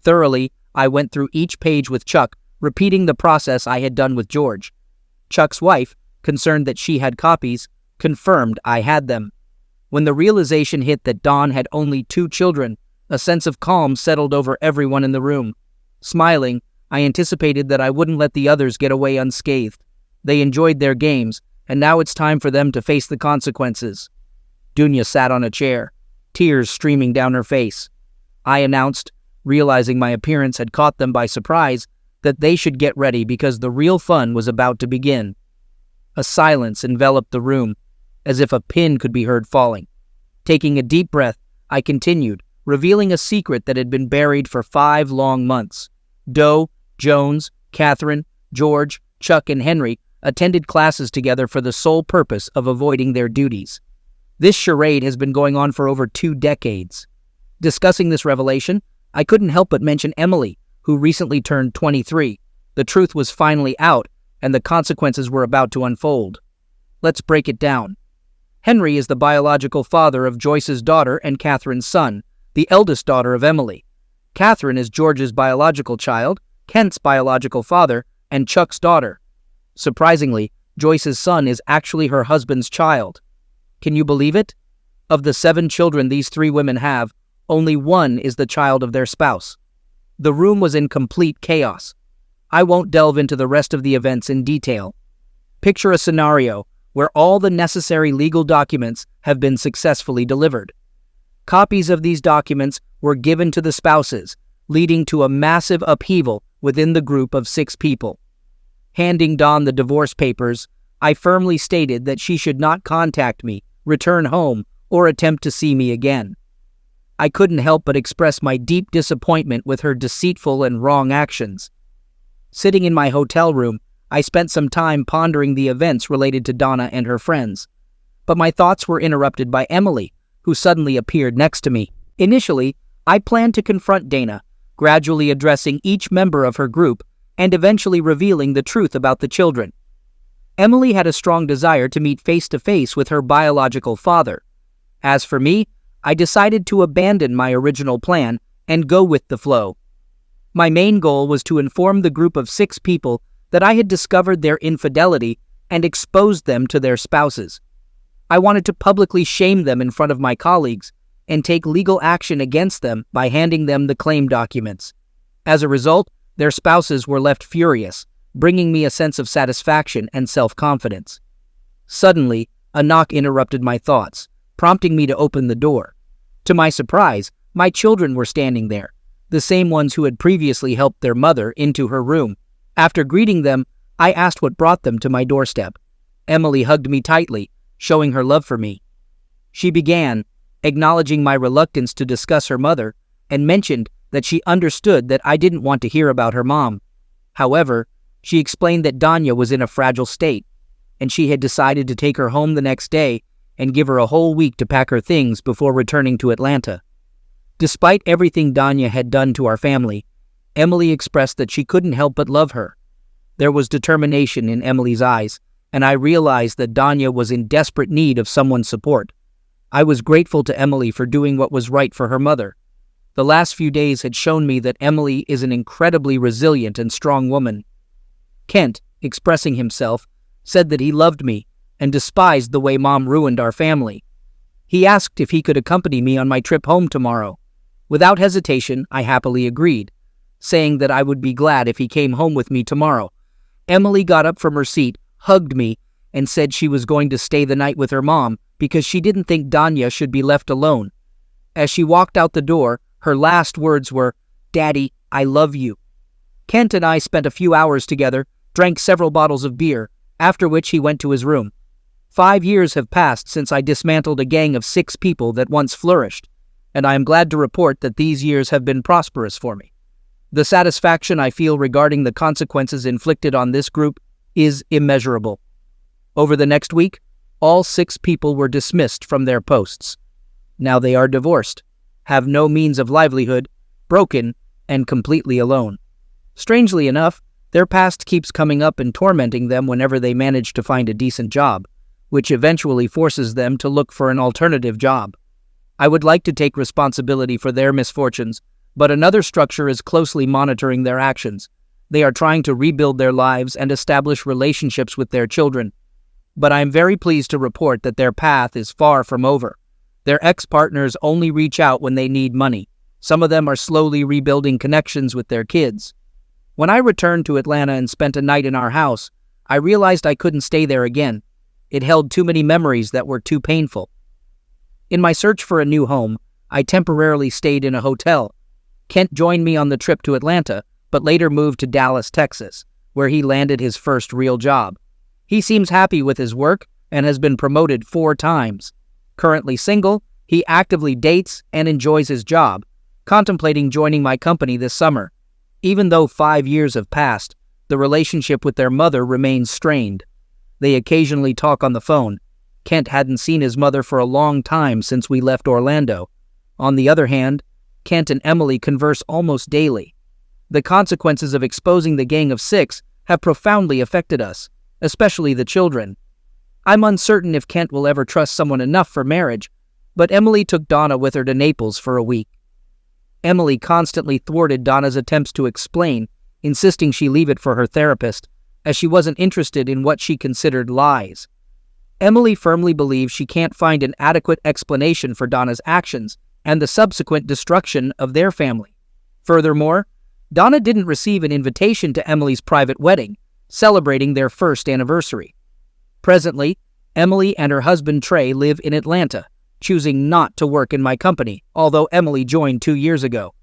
Thoroughly, I went through each page with Chuck, repeating the process I had done with George. Chuck's wife, concerned that she had copies, confirmed I had them. When the realization hit that Dawn had only 2 children, a sense of calm settled over everyone in the room. Smiling, I anticipated that I wouldn't let the others get away unscathed. They enjoyed their games, and now it's time for them to face the consequences. Dunya sat on a chair, tears streaming down her face. I announced, realizing my appearance had caught them by surprise, that they should get ready because the real fun was about to begin. A silence enveloped the room, as if a pin could be heard falling. Taking a deep breath, I continued, revealing a secret that had been buried for 5 long months. Doe, Jones, Catherine, George, Chuck, and Henry attended classes together for the sole purpose of avoiding their duties. This charade has been going on for over 2 decades. Discussing this revelation, I couldn't help but mention Emily, who recently turned 23. The truth was finally out, and the consequences were about to unfold. Let's break it down. Henry is the biological father of Joyce's daughter and Catherine's son, the eldest daughter of Emily. Catherine is George's biological child, Kent's biological father, and Chuck's daughter. Surprisingly, Joyce's son is actually her husband's child. Can you believe it? Of the 7 children these 3 women have, only 1 is the child of their spouse. The room was in complete chaos. I won't delve into the rest of the events in detail. Picture a scenario where all the necessary legal documents have been successfully delivered. Copies of these documents were given to the spouses, leading to a massive upheaval within the group of 6 people. Handing Dawn the divorce papers, I firmly stated that she should not contact me, return home, or attempt to see me again. I couldn't help but express my deep disappointment with her deceitful and wrong actions. Sitting in my hotel room, I spent some time pondering the events related to Donna and her friends. But my thoughts were interrupted by Emily, who suddenly appeared next to me. Initially, I planned to confront Dana, gradually addressing each member of her group and eventually revealing the truth about the children. Emily had a strong desire to meet face-to-face with her biological father. As for me, I decided to abandon my original plan and go with the flow. My main goal was to inform the group of 6 people that I had discovered their infidelity and exposed them to their spouses. I wanted to publicly shame them in front of my colleagues and take legal action against them by handing them the claim documents. As a result, their spouses were left furious, bringing me a sense of satisfaction and self-confidence. Suddenly, a knock interrupted my thoughts, prompting me to open the door. To my surprise, my children were standing there, the same ones who had previously helped their mother into her room. After greeting them, I asked what brought them to my doorstep. Emily hugged me tightly, showing her love for me. She began, acknowledging my reluctance to discuss her mother, and mentioned that she understood that I didn't want to hear about her mom. However, she explained that Danya was in a fragile state, and she had decided to take her home the next day and give her a whole week to pack her things before returning to Atlanta. Despite everything Danya had done to our family, Emily expressed that she couldn't help but love her. There was determination in Emily's eyes, and I realized that Danya was in desperate need of someone's support. I was grateful to Emily for doing what was right for her mother. The last few days had shown me that Emily is an incredibly resilient and strong woman. Kent, expressing himself, said that he loved me and despised the way Mom ruined our family. He asked if he could accompany me on my trip home tomorrow. Without hesitation, I happily agreed, saying that I would be glad if he came home with me tomorrow. Emily got up from her seat, hugged me, and said she was going to stay the night with her mom because she didn't think Danya should be left alone. As she walked out the door, her last words were, "Daddy, I love you." Kent and I spent a few hours together, drank several bottles of beer, after which he went to his room. 5 years have passed since I dismantled a gang of 6 people that once flourished, and I am glad to report that these years have been prosperous for me. The satisfaction I feel regarding the consequences inflicted on this group is immeasurable. Over the next week, all 6 people were dismissed from their posts. Now they are divorced, have no means of livelihood, broken, and completely alone. Strangely enough, their past keeps coming up and tormenting them whenever they manage to find a decent job, which eventually forces them to look for an alternative job. I would like to take responsibility for their misfortunes, but another structure is closely monitoring their actions. They are trying to rebuild their lives and establish relationships with their children. But I am very pleased to report that their path is far from over. Their ex-partners only reach out when they need money. Some of them are slowly rebuilding connections with their kids. When I returned to Atlanta and spent a night in our house, I realized I couldn't stay there again. It held too many memories that were too painful. In my search for a new home, I temporarily stayed in a hotel. Kent joined me on the trip to Atlanta, but later moved to Dallas, Texas, where he landed his first real job. He seems happy with his work and has been promoted 4 times. Currently single, he actively dates and enjoys his job, contemplating joining my company this summer. Even though 5 years have passed, the relationship with their mother remains strained. They occasionally talk on the phone. Kent hadn't seen his mother for a long time since we left Orlando. On the other hand, Kent and Emily converse almost daily. The consequences of exposing the gang of 6 have profoundly affected us, especially the children. I'm uncertain if Kent will ever trust someone enough for marriage, but Emily took Donna with her to Naples for a week. Emily constantly thwarted Donna's attempts to explain, insisting she leave it for her therapist, as she wasn't interested in what she considered lies. Emily firmly believes she can't find an adequate explanation for Donna's actions and the subsequent destruction of their family. Furthermore, Donna didn't receive an invitation to Emily's private wedding, celebrating their first anniversary. Presently, Emily and her husband Trey live in Atlanta, choosing not to work in my company, although Emily joined 2 years ago.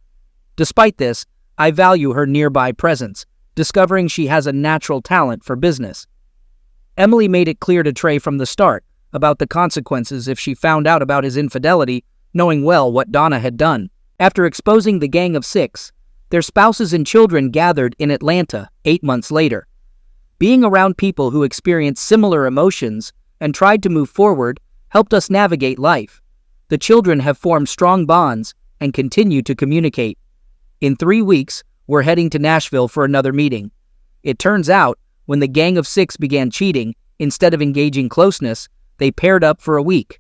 Despite this, I value her nearby presence, discovering she has a natural talent for business. Emily made it clear to Trey from the start about the consequences if she found out about his infidelity, knowing well what Donna had done. After exposing the gang of 6, their spouses and children gathered in Atlanta 8 months later. Being around people who experienced similar emotions and tried to move forward helped us navigate life. The children have formed strong bonds and continue to communicate. In 3 weeks, we're heading to Nashville for another meeting. It turns out, when the gang of 6 began cheating, instead of engaging closeness, they paired up for a week.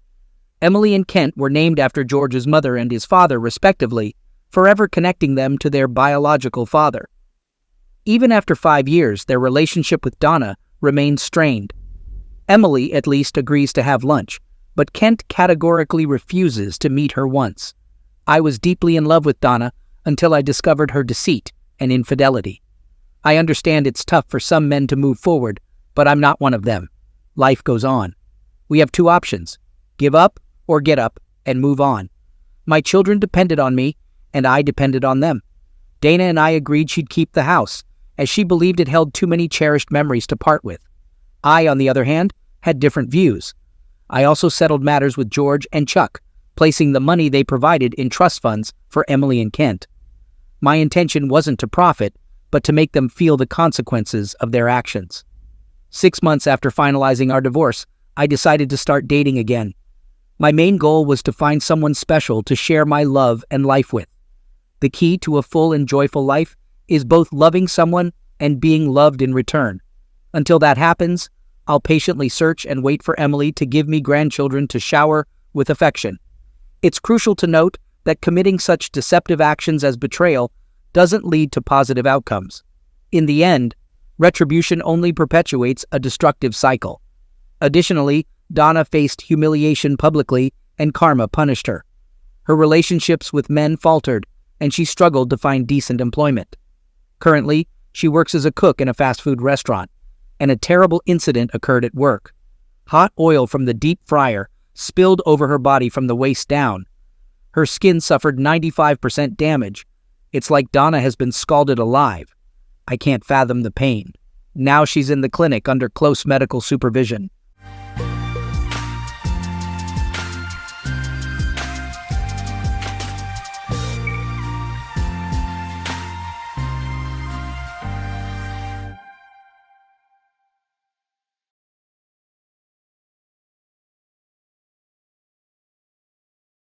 Emily and Kent were named after George's mother and his father, respectively, forever connecting them to their biological father. Even after 5 years, their relationship with Donna remains strained. Emily at least agrees to have lunch, but Kent categorically refuses to meet her once. I was deeply in love with Donna until I discovered her deceit and infidelity. I understand it's tough for some men to move forward, but I'm not one of them. Life goes on. We have 2 options: give up or get up and move on. My children depended on me, and I depended on them. Dana and I agreed she'd keep the house, as she believed it held too many cherished memories to part with. I, on the other hand, had different views. I also settled matters with George and Chuck, placing the money they provided in trust funds for Emily and Kent. My intention wasn't to profit, but to make them feel the consequences of their actions. 6 months after finalizing our divorce, I decided to start dating again. My main goal was to find someone special to share my love and life with. The key to a full and joyful life is both loving someone and being loved in return. Until that happens, I'll patiently search and wait for Emily to give me grandchildren to shower with affection. It's crucial to note that committing such deceptive actions as betrayal doesn't lead to positive outcomes. In the end, retribution only perpetuates a destructive cycle. Additionally, Donna faced humiliation publicly, and karma punished her. Her relationships with men faltered, and she struggled to find decent employment. Currently, she works as a cook in a fast food restaurant, and a terrible incident occurred at work. Hot oil from the deep fryer spilled over her body from the waist down. Her skin suffered 95% damage. It's like Donna has been scalded alive. I can't fathom the pain. Now she's in the clinic under close medical supervision.